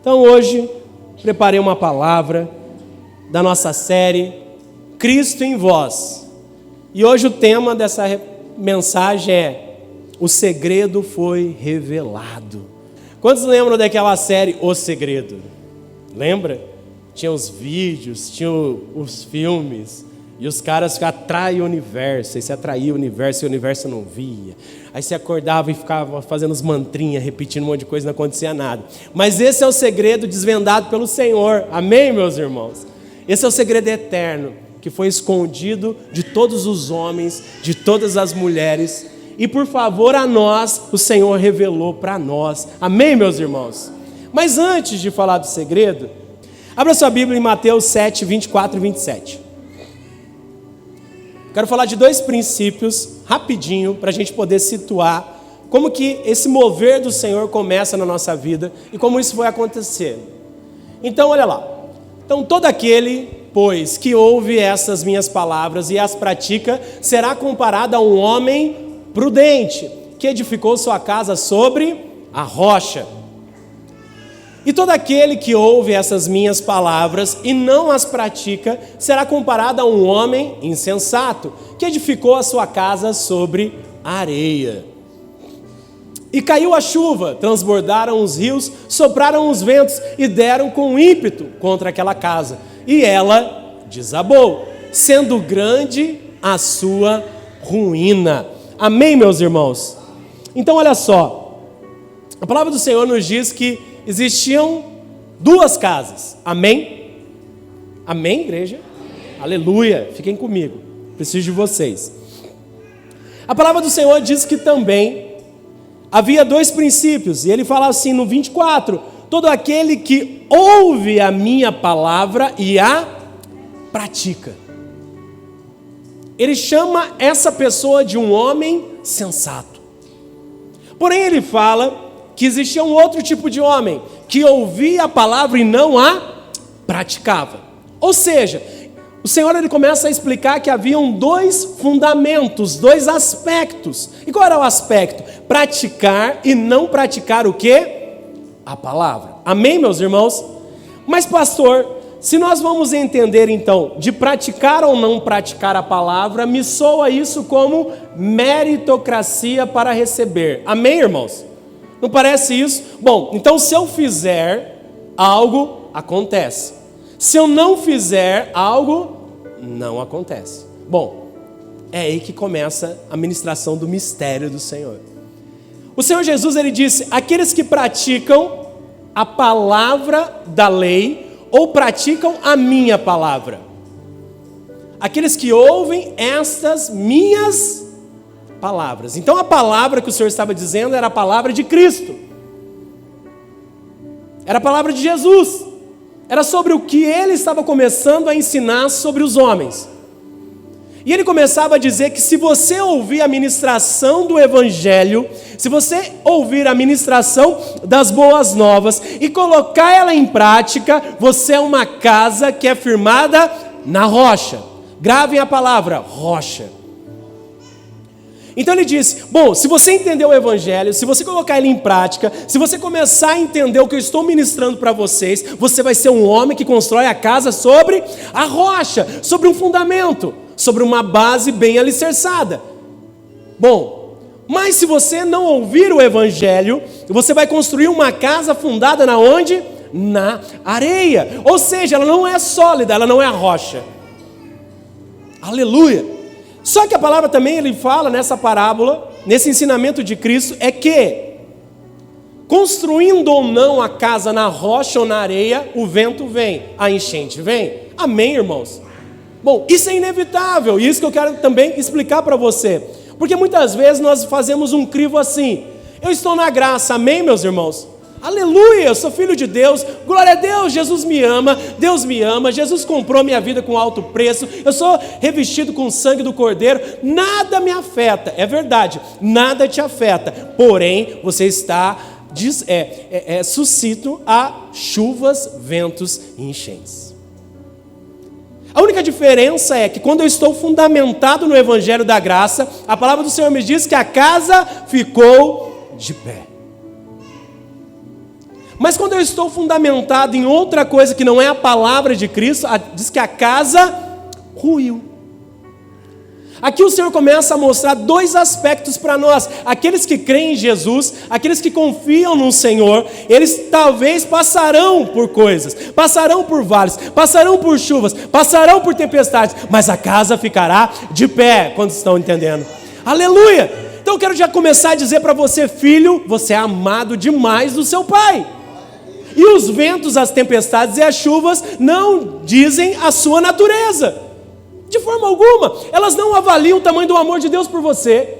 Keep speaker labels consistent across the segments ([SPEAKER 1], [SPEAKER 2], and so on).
[SPEAKER 1] Então hoje preparei uma palavra da nossa série Cristo em Vós. E hoje o tema dessa mensagem é: o segredo foi revelado. Quantos lembram daquela série O Segredo? Lembra? Tinha os vídeos, tinha os filmes, e os caras atraem o universo, e se atraía o universo e o universo não via. Aí você acordava e ficava fazendo as mantrinhas, repetindo um monte de coisa, não acontecia nada. Mas esse é o segredo desvendado pelo Senhor, amém, meus irmãos? Esse é o segredo eterno, que foi escondido de todos os homens, de todas as mulheres, e por favor a nós, o Senhor revelou para nós, amém, meus irmãos? Mas antes de falar do segredo, abra sua Bíblia em Mateus 7, 24 e 27. Quero falar de dois princípios, rapidinho, para a gente poder situar como que esse mover do Senhor começa na nossa vida e como isso foi acontecendo. Então, olha lá. Então, todo aquele, pois, que ouve essas minhas palavras e as pratica, será comparado a um homem prudente, que edificou sua casa sobre a rocha. E todo aquele que ouve essas minhas palavras e não as pratica, será comparado a um homem insensato, que edificou a sua casa sobre areia. E caiu a chuva, transbordaram os rios, sopraram os ventos e deram com ímpeto contra aquela casa. E ela desabou, sendo grande a sua ruína. Amém, meus irmãos? Então, olha só. A palavra do Senhor nos diz que existiam duas casas, amém? Amém, igreja? Amém. Aleluia, fiquem comigo, preciso de vocês. A palavra do Senhor diz que também havia dois princípios, e ele fala assim no 24, todo aquele que ouve a minha palavra e a pratica. Ele chama essa pessoa de um homem sensato. Porém ele fala que existia um outro tipo de homem, que ouvia a palavra e não a praticava. Ou seja, o Senhor ele começa a explicar que haviam dois fundamentos, dois aspectos. E qual era o aspecto? Praticar e não praticar o quê? A palavra. Amém, meus irmãos? Mas pastor, se nós vamos entender então, de praticar ou não praticar a palavra, me soa isso como meritocracia para receber. Amém, irmãos? Não parece isso? Bom, então se eu fizer algo, acontece. Se eu não fizer algo, não acontece. Bom, é aí que começa a ministração do mistério do Senhor. O Senhor Jesus, ele disse, aqueles que praticam a palavra da lei ou praticam a minha palavra. Aqueles que ouvem estas minhas palavras. Então a palavra que o Senhor estava dizendo era a palavra de Cristo. Era a palavra de Jesus. Era sobre o que ele estava começando a ensinar sobre os homens. E ele começava a dizer que se você ouvir a ministração do Evangelho, se você ouvir a ministração das boas novas e colocar ela em prática, você é uma casa que é firmada na rocha. Gravem a palavra, rocha. Então ele disse, bom, se você entender o Evangelho, se você colocar ele em prática, se você começar a entender o que eu estou ministrando para vocês, você vai ser um homem que constrói a casa sobre a rocha, sobre um fundamento, sobre uma base bem alicerçada. Bom, mas se você não ouvir o Evangelho, você vai construir uma casa fundada na onde? Na areia. Ou seja, ela não é sólida, ela não é a rocha. Aleluia. Só que a palavra também, ele fala nessa parábola, nesse ensinamento de Cristo, é que, construindo ou não a casa na rocha ou na areia, o vento vem, a enchente vem. Amém, irmãos? Bom, isso é inevitável, e isso que eu quero também explicar para você. Porque muitas vezes nós fazemos um crivo assim, eu estou na graça, amém, meus irmãos? Aleluia, eu sou filho de Deus, glória a Deus, Jesus me ama, Deus me ama, Jesus comprou minha vida com alto preço, eu sou revestido com o sangue do Cordeiro, nada me afeta, é verdade, nada te afeta, porém você está suscito a chuvas, ventos e enchentes. A única diferença é que quando eu estou fundamentado no Evangelho da Graça, a palavra do Senhor me diz que a casa ficou de pé. Mas quando eu estou fundamentado em outra coisa que não é a palavra de Cristo, diz que a casa ruiu. Aqui o Senhor começa a mostrar dois aspectos para nós. Aqueles que creem em Jesus, aqueles que confiam no Senhor, eles talvez passarão por coisas, passarão por vales, passarão por chuvas, passarão por tempestades, mas a casa ficará de pé. Quantos estão entendendo? Aleluia! Então eu quero já começar a dizer para você, filho, você é amado demais do seu pai. E os ventos, as tempestades e as chuvas não dizem a sua natureza. De forma alguma, elas não avaliam o tamanho do amor de Deus por você.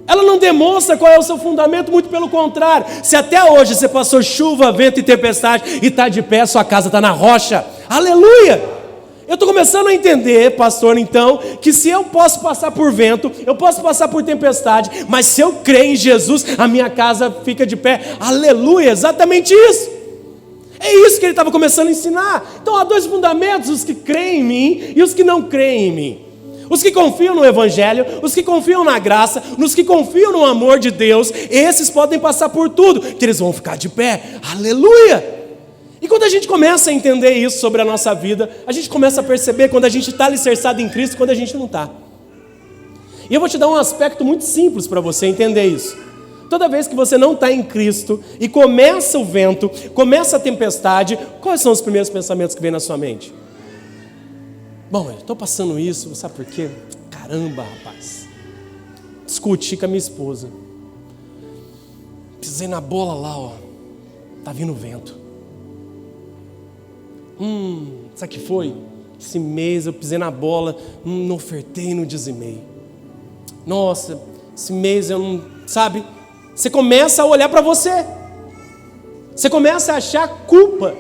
[SPEAKER 1] Ela não demonstra qual é o seu fundamento, muito pelo contrário. Se até hoje você passou chuva, vento e tempestade e está de pé, sua casa está na rocha. Aleluia! Eu estou começando a entender, pastor, então, que se eu posso passar por vento, eu posso passar por tempestade, mas se eu creio em Jesus, a minha casa fica de pé. Aleluia! Exatamente isso. É isso que ele estava começando a ensinar. Então há dois fundamentos, os que creem em mim e os que não creem em mim. Os que confiam no Evangelho, os que confiam na graça, nos que confiam no amor de Deus, esses podem passar por tudo, que eles vão ficar de pé. Aleluia! E quando a gente começa a entender isso sobre a nossa vida, a gente começa a perceber quando a gente está alicerçado em Cristo e quando a gente não está. E eu vou te dar um aspecto muito simples para você entender isso. Toda vez que você não está em Cristo e começa o vento, começa a tempestade, quais são os primeiros pensamentos que vêm na sua mente? Bom, eu estou passando isso, sabe por quê? Caramba, rapaz. Discuti com a minha esposa. Pisei na bola lá, ó. Tá vindo vento. Sabe o que foi? Esse mês eu pisei na bola, não ofertei, não dizimei. Nossa, esse mês eu não... Sabe? Você começa a olhar para você. Você começa a achar culpa.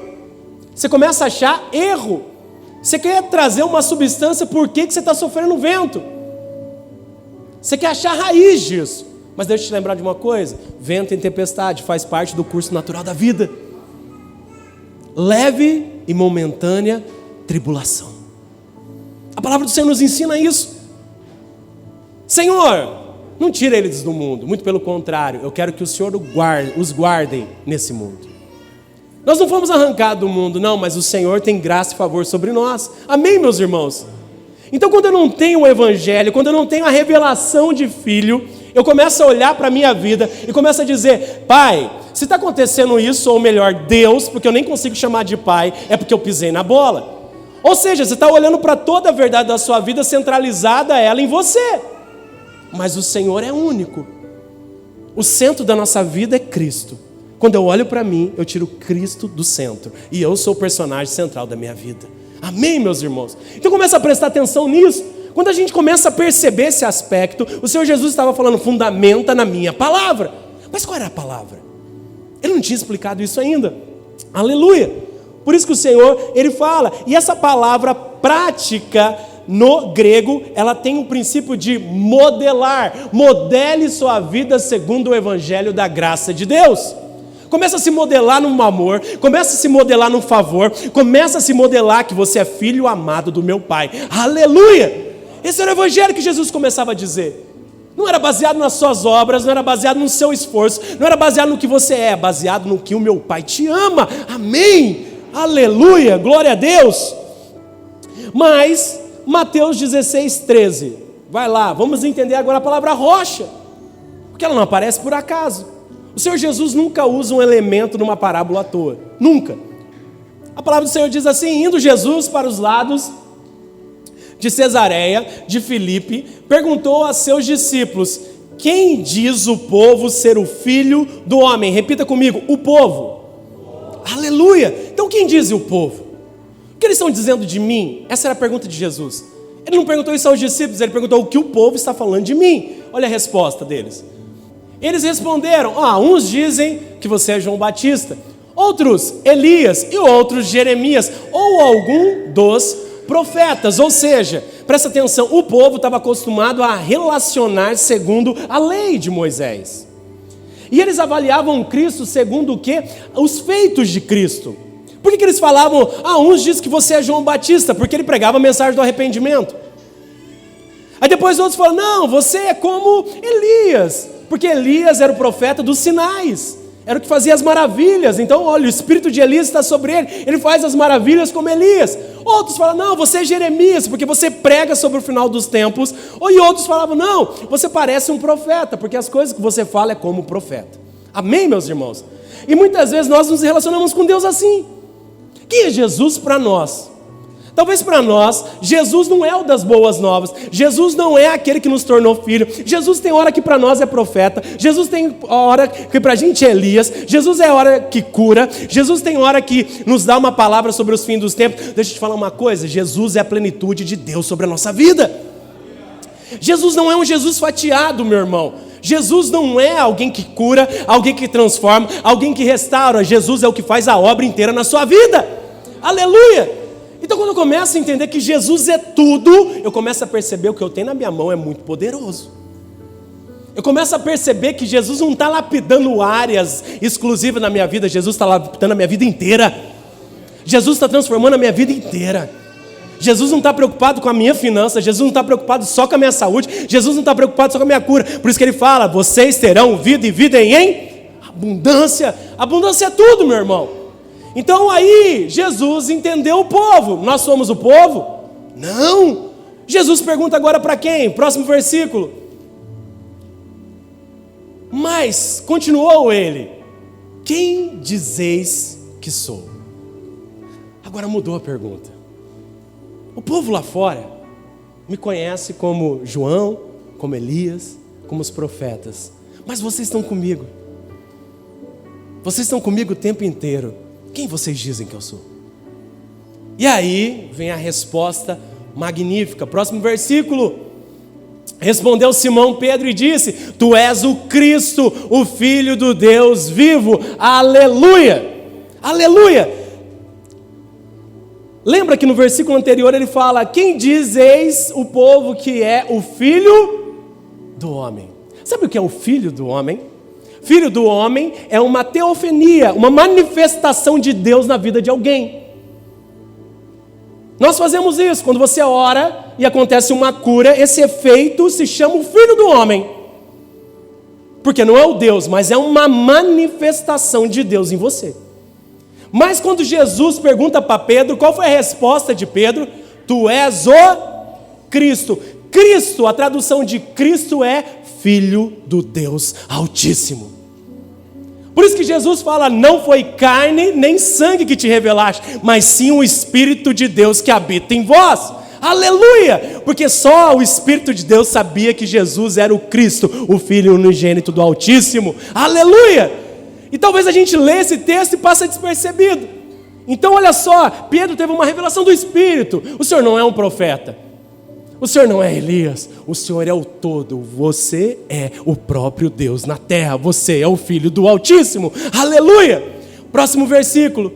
[SPEAKER 1] Você começa a achar erro. Você quer trazer uma substância por que você está sofrendo vento. Você quer achar a raiz disso. Mas deixa eu te lembrar de uma coisa. Vento e tempestade faz parte do curso natural da vida. Leve e momentânea tribulação. A palavra do Senhor nos ensina isso. Senhor, não tira eles do mundo, muito pelo contrário, eu quero que o Senhor os guarde nesse mundo. Nós não fomos arrancados do mundo, não, mas o Senhor tem graça e favor sobre nós. Amém, meus irmãos? Então, quando eu não tenho o Evangelho, quando eu não tenho a revelação de filho, eu começo a olhar para a minha vida e começo a dizer, pai, se está acontecendo isso, ou melhor, Deus, porque eu nem consigo chamar de pai, é porque eu pisei na bola. Ou seja, você está olhando para toda a verdade da sua vida, centralizada ela em você. Mas o Senhor é único. O centro da nossa vida é Cristo. Quando eu olho para mim, eu tiro Cristo do centro. E eu sou o personagem central da minha vida. Amém, meus irmãos? Então começa a prestar atenção nisso. Quando a gente começa a perceber esse aspecto, o Senhor Jesus estava falando, fundamenta na minha palavra. Mas qual era a palavra? Ele não tinha explicado isso ainda. Aleluia! Por isso que o Senhor, Ele fala. E essa palavra prática, no grego, ela tem o princípio de modelar. Modele sua vida segundo o Evangelho da graça de Deus. Começa a se modelar no amor, começa a se modelar no favor, começa a se modelar que você é filho amado do meu Pai. Aleluia! Esse era o Evangelho que Jesus começava a dizer. Não era baseado nas suas obras, não era baseado no seu esforço, não era baseado no que você é, baseado no que o meu Pai te ama. Amém! Aleluia! Glória a Deus! Mas Mateus 16, 13. Vai lá, vamos entender agora a palavra rocha. Porque ela não aparece por acaso. O Senhor Jesus nunca usa um elemento numa parábola à toa. Nunca. A palavra do Senhor diz assim, indo Jesus para os lados de Cesareia, de Filipe, perguntou a seus discípulos, quem diz o povo ser o filho do homem? Repita comigo, o povo. Aleluia. Então quem diz o povo? O que eles estão dizendo de mim? Essa era a pergunta de Jesus. Ele não perguntou isso aos discípulos, ele perguntou o que o povo está falando de mim. Olha a resposta deles. Eles responderam, uns dizem que você é João Batista, outros Elias e outros Jeremias, ou algum dos profetas. Ou seja, presta atenção, o povo estava acostumado a relacionar segundo a lei de Moisés. E eles avaliavam Cristo segundo o quê? Os feitos de Cristo. Por que eles falavam, uns dizem que você é João Batista, porque ele pregava a mensagem do arrependimento. Aí depois outros falam, não, você é como Elias, porque Elias era o profeta dos sinais, Era o que fazia as maravilhas. Então, olha, o espírito de Elias está sobre ele. Ele faz as maravilhas como Elias. Outros falam, não, você é Jeremias, porque você prega sobre o final dos tempos. E outros falavam, não, você parece um profeta, porque as coisas que você fala é como profeta. Amém, meus irmãos? E muitas vezes nós nos relacionamos com Deus assim. Quem é Jesus para nós? Talvez para nós, Jesus não é o das boas novas. Jesus não é aquele que nos tornou filho. Jesus tem hora que para nós é profeta. Jesus tem hora que para a gente é Elias. Jesus é hora que cura. Jesus tem hora que nos dá uma palavra sobre os fins dos tempos. Deixa eu te falar uma coisa. Jesus é a plenitude de Deus sobre a nossa vida. Jesus não é um Jesus fatiado, meu irmão. Jesus não é alguém que cura, alguém que transforma, alguém que restaura. Jesus é o que faz a obra inteira na sua vida. Aleluia! Então, quando eu começo a entender que Jesus é tudo, eu começo a perceber que o que eu tenho na minha mão é muito poderoso. Eu começo a perceber que Jesus não está lapidando áreas exclusivas na minha vida, Jesus está lapidando a minha vida inteira. Jesus está transformando a minha vida inteira. Jesus não está preocupado com a minha finança, Jesus não está preocupado só com a minha saúde, Jesus não está preocupado só com a minha cura. Por isso que ele fala, vocês terão vida e vida em abundância. Abundância é tudo, meu irmão. Então aí, Jesus entendeu o povo. Nós somos o povo? Não. Jesus pergunta agora para quem? Próximo versículo. Mas, continuou ele, quem dizeis que sou? Agora mudou a pergunta. O povo lá fora me conhece como João, como Elias, como os profetas. Mas vocês estão comigo. Vocês estão comigo o tempo inteiro. Quem vocês dizem que eu sou? E aí vem a resposta magnífica. Próximo versículo. Respondeu Simão Pedro e disse, tu és o Cristo, o Filho do Deus vivo. Aleluia! Aleluia! Lembra que no versículo anterior ele fala, quem dizeis o povo que é o Filho do Homem? Sabe o que é o Filho do Homem? Filho do homem é uma teofania, uma manifestação de Deus na vida de alguém. Nós fazemos isso, quando você ora e acontece uma cura, esse efeito se chama o Filho do Homem. Porque não é o Deus, mas é uma manifestação de Deus em você. Mas quando Jesus pergunta para Pedro, qual foi a resposta de Pedro? Tu és o Cristo. Cristo, a tradução de Cristo é Filho do Deus Altíssimo. Por isso que Jesus fala, não foi carne nem sangue que te revelaste, mas sim o Espírito de Deus que habita em vós. Aleluia! Porque só o Espírito de Deus sabia que Jesus era o Cristo, o Filho unigênito do Altíssimo. Aleluia! E talvez a gente lê esse texto e passe despercebido. Então olha só, Pedro teve uma revelação do Espírito. O Senhor não é um profeta. O Senhor não é Elias, o Senhor é o todo, você é o próprio Deus na terra, você é o Filho do Altíssimo, aleluia! Próximo versículo.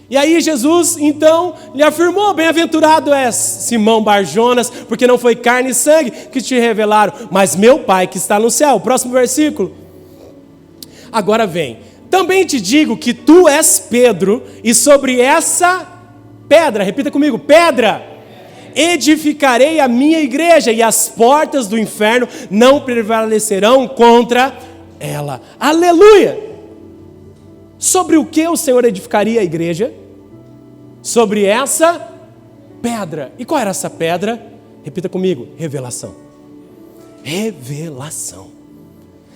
[SPEAKER 1] E aí Jesus então lhe afirmou, bem-aventurado és Simão Barjonas, porque não foi carne e sangue que te revelaram, mas meu Pai que está no céu. Próximo versículo. Agora vem, também te digo que tu és Pedro, e sobre essa pedra, repita comigo, pedra, edificarei a minha igreja, e as portas do inferno não prevalecerão contra ela. Aleluia! Sobre o que o Senhor edificaria a igreja? Sobre essa pedra. E qual era essa pedra? Repita comigo, revelação. Revelação.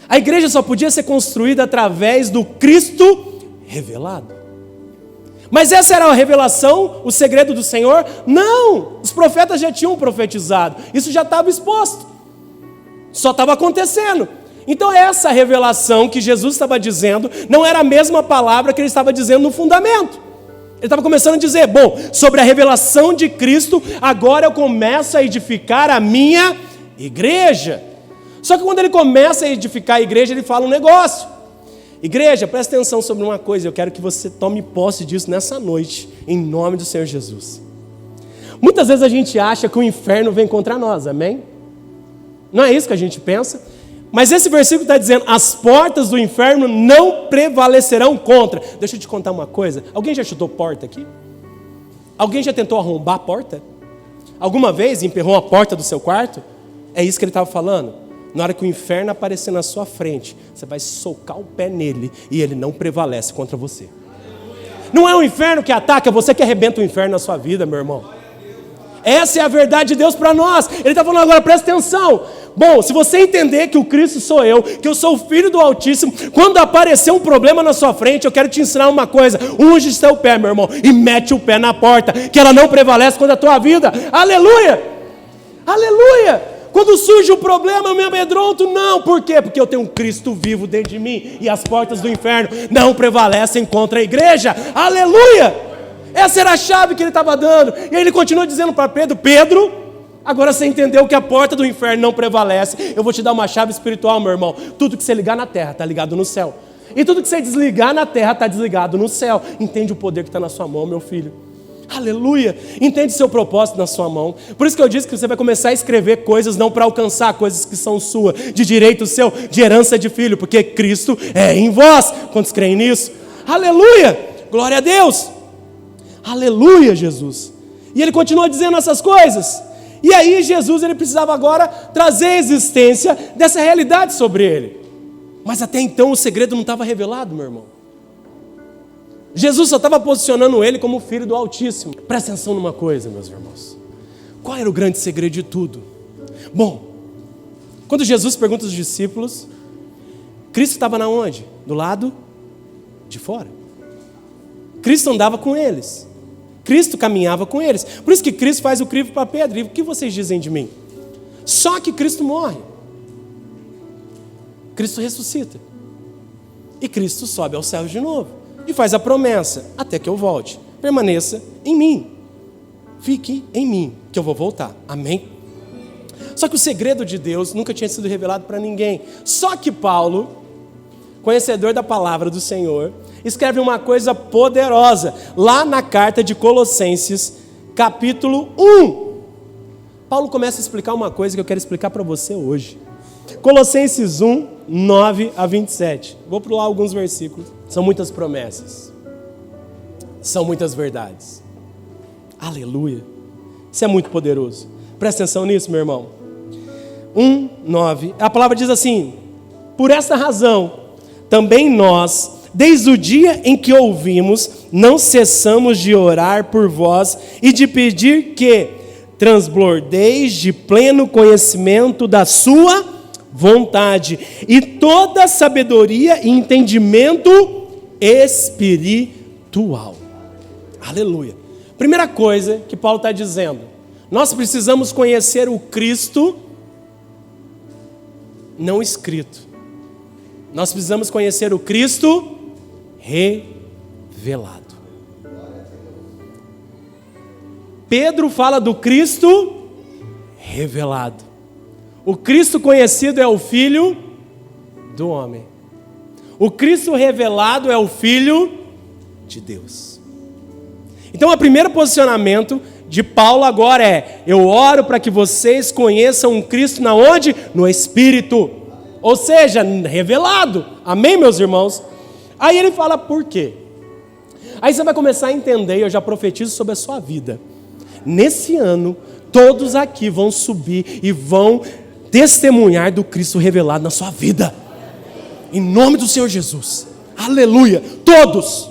[SPEAKER 1] A igreja só podia ser construída através do Cristo revelado. Mas essa era a revelação, o segredo do Senhor? Não! Os profetas já tinham profetizado. Isso já estava exposto. Só estava acontecendo. Então essa revelação que Jesus estava dizendo, não era a mesma palavra que ele estava dizendo no fundamento. Ele estava começando a dizer, bom, sobre a revelação de Cristo, agora eu começo a edificar a minha igreja. Só que quando ele começa a edificar a igreja, ele fala um negócio. Igreja, presta atenção sobre uma coisa, eu quero que você tome posse disso nessa noite, em nome do Senhor Jesus. Muitas vezes a gente acha que o inferno vem contra nós, amém? Não é isso que a gente pensa? Mas esse versículo está dizendo, as portas do inferno não prevalecerão contra. Deixa eu te contar uma coisa, alguém já chutou porta aqui? Alguém já tentou arrombar a porta? Alguma vez emperrou a porta do seu quarto? É isso que ele estava falando. Na hora que o inferno aparecer na sua frente, você vai socar o pé nele e ele não prevalece contra você. Não é o inferno que ataca, é você que arrebenta o inferno na sua vida, meu irmão. Essa é a verdade de Deus para nós. Ele está falando agora, presta atenção. Bom, se você entender que o Cristo sou eu, que eu sou o Filho do Altíssimo, quando aparecer um problema na sua frente, eu quero te ensinar uma coisa: unge seu pé, meu irmão, e mete o pé na porta, que ela não prevalece contra a tua vida. Aleluia! Aleluia! Quando surge o problema, eu me amedronto. Não, por quê? Porque eu tenho um Cristo vivo dentro de mim, e as portas do inferno não prevalecem contra a igreja. Aleluia! Essa era a chave que ele estava dando. E aí ele continua dizendo para Pedro: Pedro, agora você entendeu que a porta do inferno não prevalece. Eu vou te dar uma chave espiritual, meu irmão. Tudo que você ligar na terra está ligado no céu. E tudo que você desligar na terra está desligado no céu. Entende o poder que está na sua mão, meu filho? Aleluia! Entende seu propósito na sua mão. Por isso que eu disse que você vai começar a escrever coisas não para alcançar coisas que são suas, de direito seu, de herança de filho, porque Cristo é em vós. Quantos creem nisso? Aleluia! Glória a Deus! Aleluia, Jesus! E ele continua dizendo essas coisas. E aí Jesus, ele precisava agora trazer a existência dessa realidade sobre ele. Mas até então o segredo não estava revelado, meu irmão. Jesus só estava posicionando ele como Filho do Altíssimo. Presta atenção numa coisa, meus irmãos. Qual era o grande segredo de tudo? Bom, quando Jesus pergunta aos discípulos, Cristo estava na onde? Do lado de fora. Cristo andava com eles. Cristo caminhava com eles. Por isso que Cristo faz o crivo para Pedro. E o que vocês dizem de mim? Só que Cristo morre. Cristo ressuscita. E Cristo sobe aos céus de novo. E faz a promessa: até que eu volte, permaneça em mim. Fique em mim, que eu vou voltar. Amém? Só que o segredo de Deus nunca tinha sido revelado para ninguém. Só que Paulo, conhecedor da palavra do Senhor, escreve uma coisa poderosa, lá na carta de Colossenses, capítulo 1. Paulo começa a explicar uma coisa que eu quero explicar para você hoje. Colossenses 1, 9 a 27. Vou pular alguns versículos. São muitas promessas. São muitas verdades. Aleluia. Isso é muito poderoso. Presta atenção nisso, meu irmão. 1, 9. A palavra diz assim: por essa razão, também nós, desde o dia em que ouvimos, não cessamos de orar por vós e de pedir que transbordeis de pleno conhecimento da sua vontade e toda sabedoria e entendimento espiritual. Aleluia. Primeira coisa que Paulo está dizendo: nós precisamos conhecer o Cristo não escrito. Nós precisamos conhecer o Cristo revelado. Pedro fala do Cristo revelado. O Cristo conhecido é o Filho do homem. O Cristo revelado é o Filho de Deus. Então, o primeiro posicionamento de Paulo agora é: eu oro para que vocês conheçam um Cristo na onde? No Espírito. Ou seja, revelado. Amém, meus irmãos? Aí ele fala por quê? Aí você vai começar a entender, e eu já profetizo sobre a sua vida. Nesse ano, todos aqui vão subir e vão testemunhar do Cristo revelado na sua vida. Em nome do Senhor Jesus. Aleluia. Todos.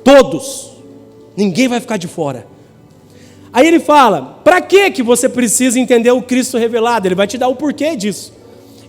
[SPEAKER 1] Todos. Ninguém vai ficar de fora. Aí ele fala: para que você precisa entender o Cristo revelado? Ele vai te dar o porquê disso.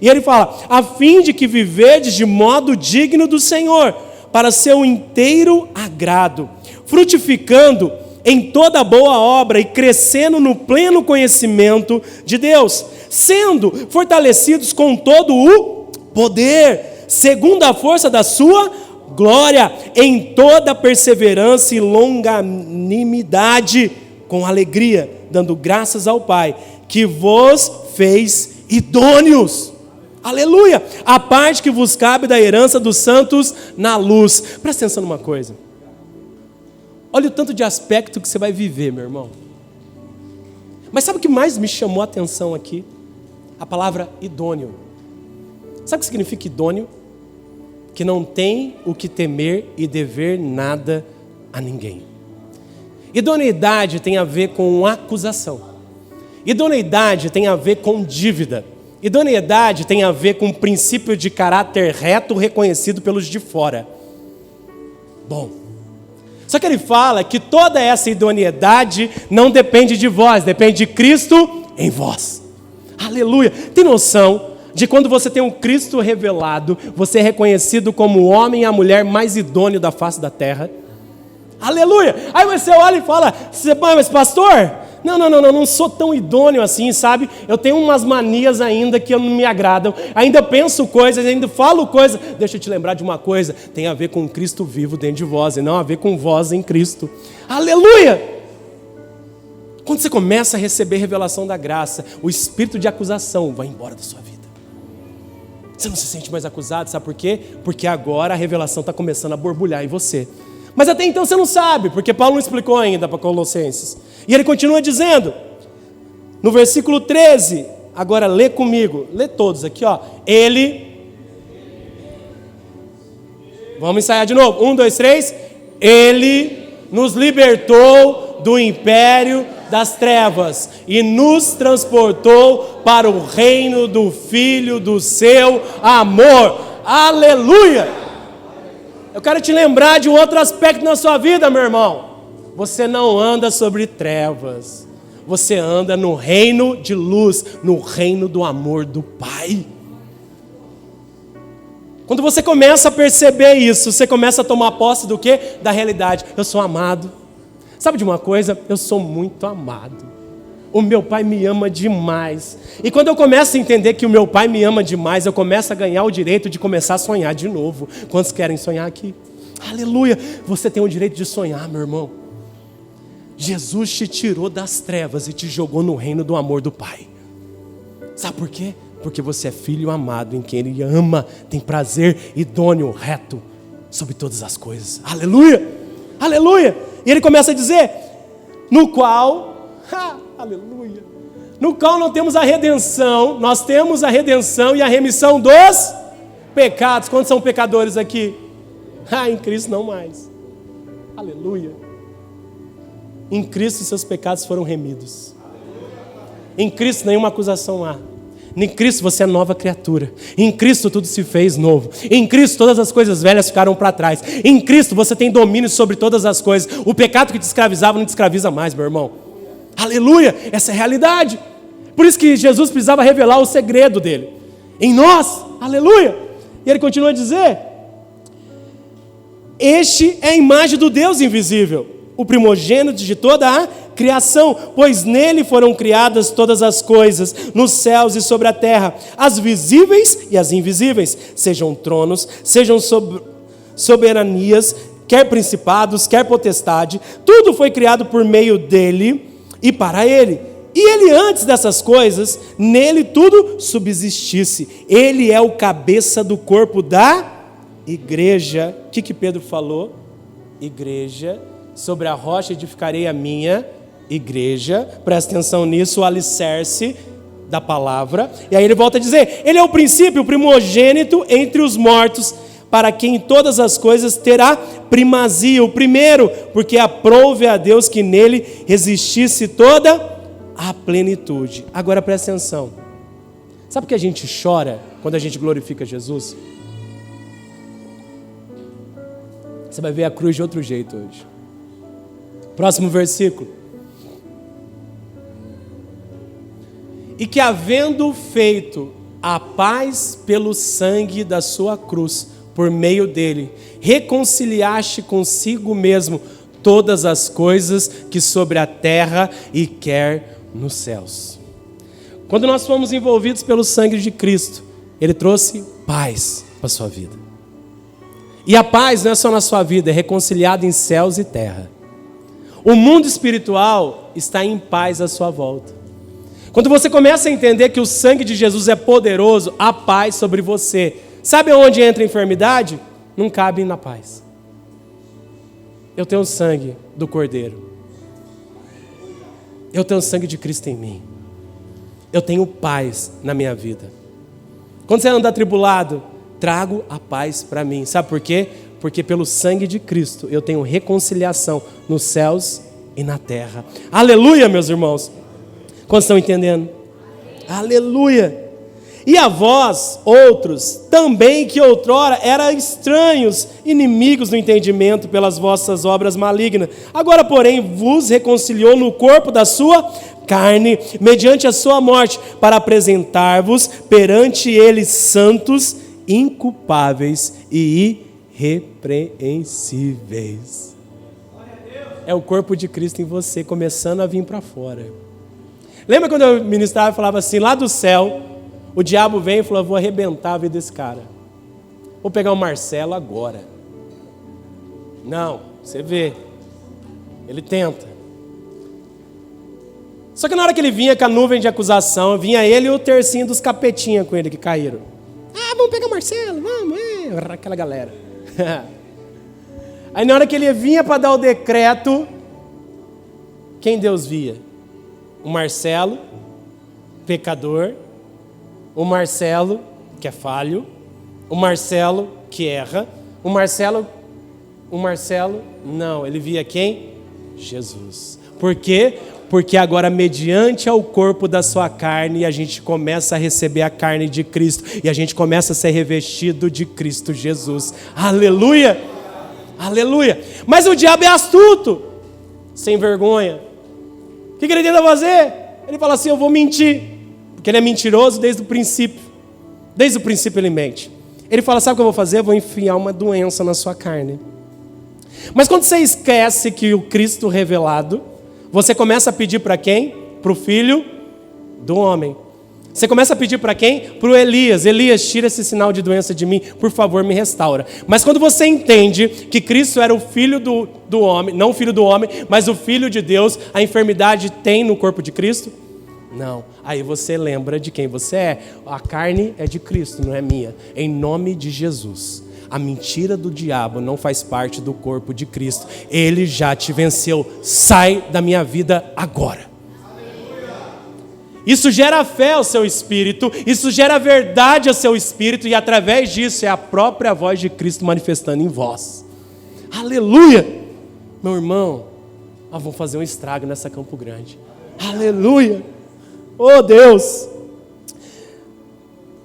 [SPEAKER 1] E ele fala: a fim de que viverdes de modo digno do Senhor, para seu inteiro agrado, frutificando em toda boa obra e crescendo no pleno conhecimento de Deus, sendo fortalecidos com todo o poder, segundo a força da sua glória, em toda perseverança e longanimidade, com alegria, dando graças ao Pai, que vos fez idôneos. Aleluia! A parte que vos cabe da herança dos santos na luz. Presta atenção numa coisa. Olha o tanto de aspecto que você vai viver, meu irmão. Mas sabe o que mais me chamou a atenção aqui? A palavra idôneo. Sabe o que significa idôneo? Que não tem o que temer e dever nada a ninguém. Idoneidade tem a ver com acusação. Idoneidade tem a ver com dívida. Idoneidade tem a ver com o princípio de caráter reto reconhecido pelos de fora. Bom, só que ele fala que toda essa idoneidade não depende de vós, depende de Cristo em vós. Aleluia! Tem noção de quando você tem um Cristo revelado, você é reconhecido como o homem e a mulher mais idôneo da face da terra? Aleluia! Aí você olha e fala, mas pastor, não sou tão idôneo assim, sabe? Eu tenho umas manias ainda que não me agradam, ainda penso coisas, ainda falo coisas. Deixa eu te lembrar de uma coisa, tem a ver com Cristo vivo dentro de vós, e não a ver com vós em Cristo. Aleluia! Quando você começa a receber revelação da graça, o espírito de acusação vai embora da sua vida. Você não se sente mais acusado, sabe por quê? Porque agora a revelação está começando a borbulhar em você. Mas até então você não sabe, porque Paulo não explicou ainda para Colossenses. E ele continua dizendo, no versículo 13, agora lê comigo, lê todos aqui, ó. Vamos ensaiar de novo, 1, 2, 3. Ele nos libertou do império das trevas e nos transportou para o reino do Filho do seu amor. Aleluia! Eu quero te lembrar de um outro aspecto na sua vida, meu irmão. Você não anda sobre trevas. Você anda no reino de luz, no reino do amor do Pai. Quando você começa a perceber isso, você começa a tomar posse do quê? Da realidade. Eu sou amado. Sabe de uma coisa? Eu sou muito amado. O meu Pai me ama demais. E quando eu começo a entender que o meu Pai me ama demais, eu começo a ganhar o direito de começar a sonhar de novo. Quantos querem sonhar aqui? Aleluia! Você tem o direito de sonhar, meu irmão. Jesus te tirou das trevas e te jogou no reino do amor do Pai. Sabe por quê? Porque você é filho amado, em quem Ele ama, tem prazer idôneo, reto, sobre todas as coisas. Aleluia! Aleluia! E ele começa a dizer, no qual, aleluia, no qual não temos a redenção, nós temos a redenção e a remissão dos pecados. Quantos são pecadores aqui? Em Cristo não mais. Aleluia. Em Cristo seus pecados foram remidos. Em Cristo nenhuma acusação há. Em Cristo você é nova criatura. Em Cristo tudo se fez novo. Em Cristo todas as coisas velhas ficaram para trás. Em Cristo você tem domínio sobre todas as coisas. O pecado que te escravizava não te escraviza mais, meu irmão. Aleluia, essa é a realidade. Por isso que Jesus precisava revelar o segredo dele em nós, aleluia. E ele continua a dizer, este é a imagem do Deus invisível, o primogênito de toda a criação, pois nele foram criadas todas as coisas, nos céus e sobre a terra, as visíveis e as invisíveis, sejam tronos, sejam soberanias, quer principados, quer potestade, tudo foi criado por meio dele e para ele. E ele antes dessas coisas, nele tudo subsistisse. Ele é o cabeça do corpo da igreja. O que Pedro falou? Igreja, sobre a rocha edificarei a minha igreja. Presta atenção nisso, o alicerce da palavra. E aí ele volta a dizer, ele é o princípio, o primogênito entre os mortos, para quem todas as coisas terá primazia. O primeiro, porque aprouve a Deus que nele existisse toda a plenitude. Agora presta atenção. Sabe por que a gente chora quando a gente glorifica Jesus? Você vai ver a cruz de outro jeito hoje. Próximo versículo. E que havendo feito a paz pelo sangue da sua cruz, por meio dele, reconciliaste consigo mesmo todas as coisas que sobre a terra e quer nos céus. Quando nós fomos envolvidos pelo sangue de Cristo, ele trouxe paz para a sua vida. E a paz não é só na sua vida, é reconciliada em céus e terra. O mundo espiritual está em paz à sua volta. Quando você começa a entender que o sangue de Jesus é poderoso, há paz sobre você. Sabe onde entra a enfermidade? Não cabe na paz. Eu tenho o sangue do Cordeiro. Eu tenho o sangue de Cristo em mim. Eu tenho paz na minha vida. Quando você anda atribulado, trago a paz para mim. Sabe por quê? Porque pelo sangue de Cristo eu tenho reconciliação nos céus e na terra. Aleluia, meus irmãos. Quantos estão entendendo? Aleluia. E a vós, outros, também que outrora eram estranhos, inimigos do entendimento pelas vossas obras malignas, agora, porém, vos reconciliou no corpo da sua carne, mediante a sua morte, para apresentar-vos perante ele santos, inculpáveis e irrepreensíveis. É o corpo de Cristo em você, começando a vir para fora. Lembra quando eu ministrava e falava assim, lá do céu, o diabo vem e falou, vou arrebentar a vida desse cara. Vou pegar o Marcelo agora. Não, você vê. Ele tenta. Só que na hora que ele vinha com a nuvem de acusação, vinha ele e o tercinho dos capetinhas com ele que caíram. Vamos pegar o Marcelo, vamos, aquela galera. Aí na hora que ele vinha para dar o decreto, quem Deus via? O Marcelo, pecador, o Marcelo, que é falho, o Marcelo, que erra, o Marcelo, não, ele via quem? Jesus. Por quê? Porque agora, mediante ao corpo da sua carne, a gente começa a receber a carne de Cristo, e a gente começa a ser revestido de Cristo Jesus. Aleluia! Aleluia! Mas o diabo é astuto, sem vergonha. O que ele tenta fazer? Ele fala assim, eu vou mentir, porque ele é mentiroso desde o princípio. Desde o princípio ele mente. Ele fala, sabe o que eu vou fazer? Eu vou enfiar uma doença na sua carne. Mas quando você esquece que o Cristo revelado, você começa a pedir para quem? Para o Filho do Homem. Você começa a pedir para quem? Para o Elias. Elias, tira esse sinal de doença de mim, por favor, me restaura. Mas quando você entende que Cristo era o Filho do Homem, não o Filho do Homem, mas o Filho de Deus, a enfermidade tem no corpo de Cristo? Não. Aí você lembra de quem você é. A carne é de Cristo, não é minha. Em nome de Jesus. A mentira do diabo não faz parte do corpo de Cristo. Ele já te venceu. Sai da minha vida agora. Isso gera fé ao seu espírito. Isso gera verdade ao seu espírito. E através disso é a própria voz de Cristo manifestando em vós. Aleluia! Meu irmão, nós vamos fazer um estrago nessa Campo Grande. Aleluia! Oh Deus!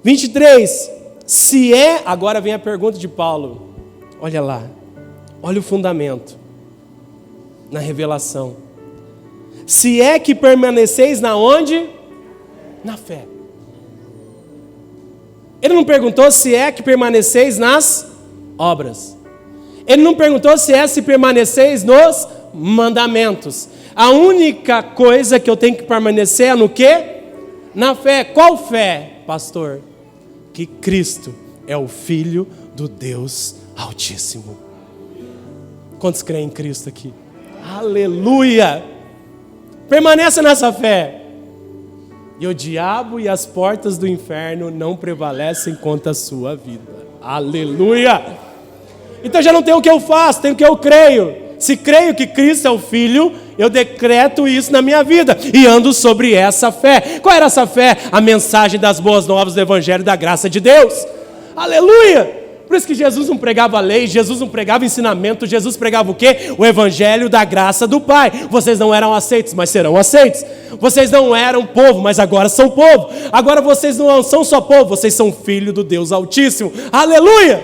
[SPEAKER 1] 23. Se é, agora vem a pergunta de Paulo. Olha lá, olha o fundamento na revelação. Se é que permaneceis na onde? Na fé. Ele não perguntou se é que permaneceis nas obras. Ele não perguntou se permaneceis nos mandamentos. A única coisa que eu tenho que permanecer é no quê? Na fé. Qual fé, pastor? Que Cristo é o Filho do Deus Altíssimo. Quantos creem em Cristo aqui? Aleluia! Permaneça nessa fé. E o diabo e as portas do inferno não prevalecem contra a sua vida. Aleluia! Então já não tem o que eu faço, tem o que eu creio. Se creio que Cristo é o Filho, eu decreto isso na minha vida e ando sobre essa fé. Qual era essa fé? A mensagem das boas novas do Evangelho da graça de Deus. Aleluia! Por isso que Jesus não pregava lei, Jesus não pregava ensinamento, Jesus pregava o quê? O Evangelho da graça do Pai. Vocês não eram aceitos, mas serão aceitos. Vocês não eram povo, mas agora são povo. Agora vocês não são só povo, vocês são filho do Deus Altíssimo. Aleluia!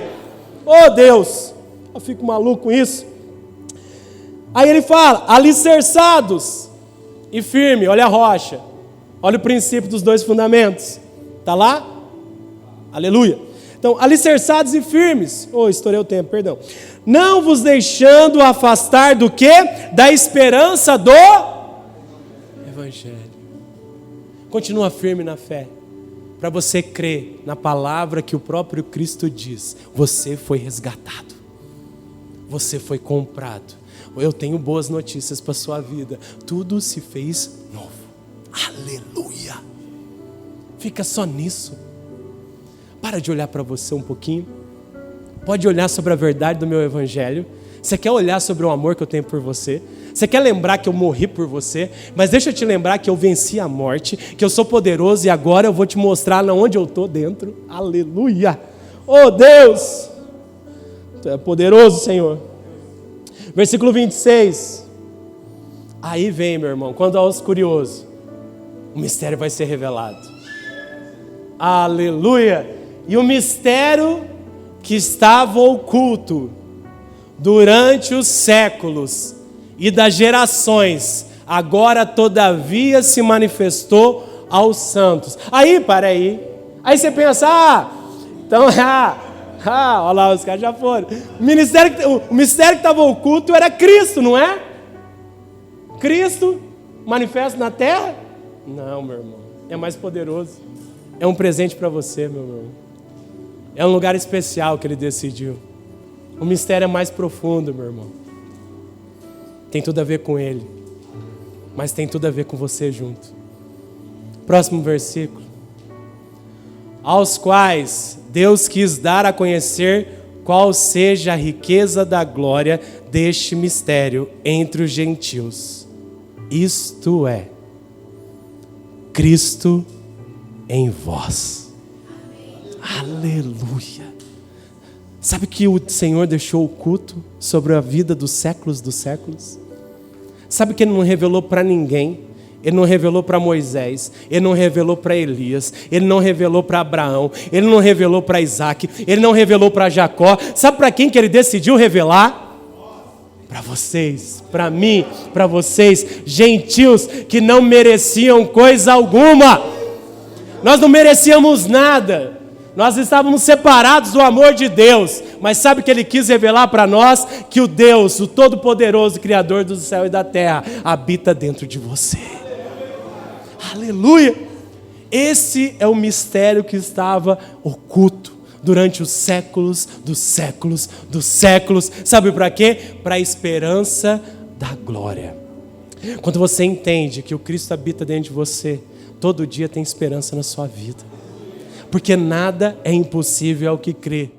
[SPEAKER 1] Oh Deus! Eu fico maluco com isso. Aí ele fala, alicerçados e firme, olha a rocha, olha o princípio dos dois fundamentos, está lá? Aleluia. Então, alicerçados e firmes, estourei o tempo, perdão, não vos deixando afastar do quê? Da esperança do Evangelho. Continua firme na fé, para você crer na palavra que o próprio Cristo diz, você foi resgatado, você foi comprado. Eu tenho boas notícias para a sua vida. Tudo se fez novo. Aleluia. Fica só nisso. Para de olhar para você um pouquinho. Pode olhar sobre a verdade do meu Evangelho. Você quer olhar sobre o amor que eu tenho por você? Você quer lembrar que eu morri por você? Mas deixa eu te lembrar que eu venci a morte, que eu sou poderoso e agora eu vou te mostrar onde eu estou dentro. Aleluia. Oh Deus. Tu é poderoso, Senhor. Versículo 26. Aí vem, meu irmão, quando aos curiosos, o mistério vai ser revelado. Aleluia! E o mistério que estava oculto durante os séculos e das gerações, agora todavia se manifestou aos santos. Aí você pensa, olha lá, os caras já foram. O mistério que estava oculto era Cristo, não é? Cristo manifesto na terra? Não, meu irmão, é mais poderoso. É um presente para você, meu irmão. É um lugar especial que Ele decidiu. O mistério é mais profundo, meu irmão. Tem tudo a ver com Ele, mas tem tudo a ver com você junto. Próximo versículo. Aos quais Deus quis dar a conhecer qual seja a riqueza da glória deste mistério entre os gentios. Isto é, Cristo em vós. Aleluia. Sabe que o Senhor deixou oculto sobre a vida dos séculos dos séculos? Sabe que Ele não revelou para ninguém? Ele não revelou para Moisés, Ele não revelou para Elias, Ele não revelou para Abraão, Ele não revelou para Isaac, Ele não revelou para Jacó. Sabe para quem que Ele decidiu revelar? Para vocês, para mim, para vocês, gentios que não mereciam coisa alguma. Nós não merecíamos nada. Nós estávamos separados do amor de Deus, mas sabe que Ele quis revelar para nós? Que o Deus, o Todo-Poderoso, Criador do céu e da terra, habita dentro de você. Aleluia! Esse é o mistério que estava oculto durante os séculos dos séculos dos séculos. Sabe para quê? Para a esperança da glória. Quando você entende que o Cristo habita dentro de você, todo dia tem esperança na sua vida. Porque nada é impossível ao que crê.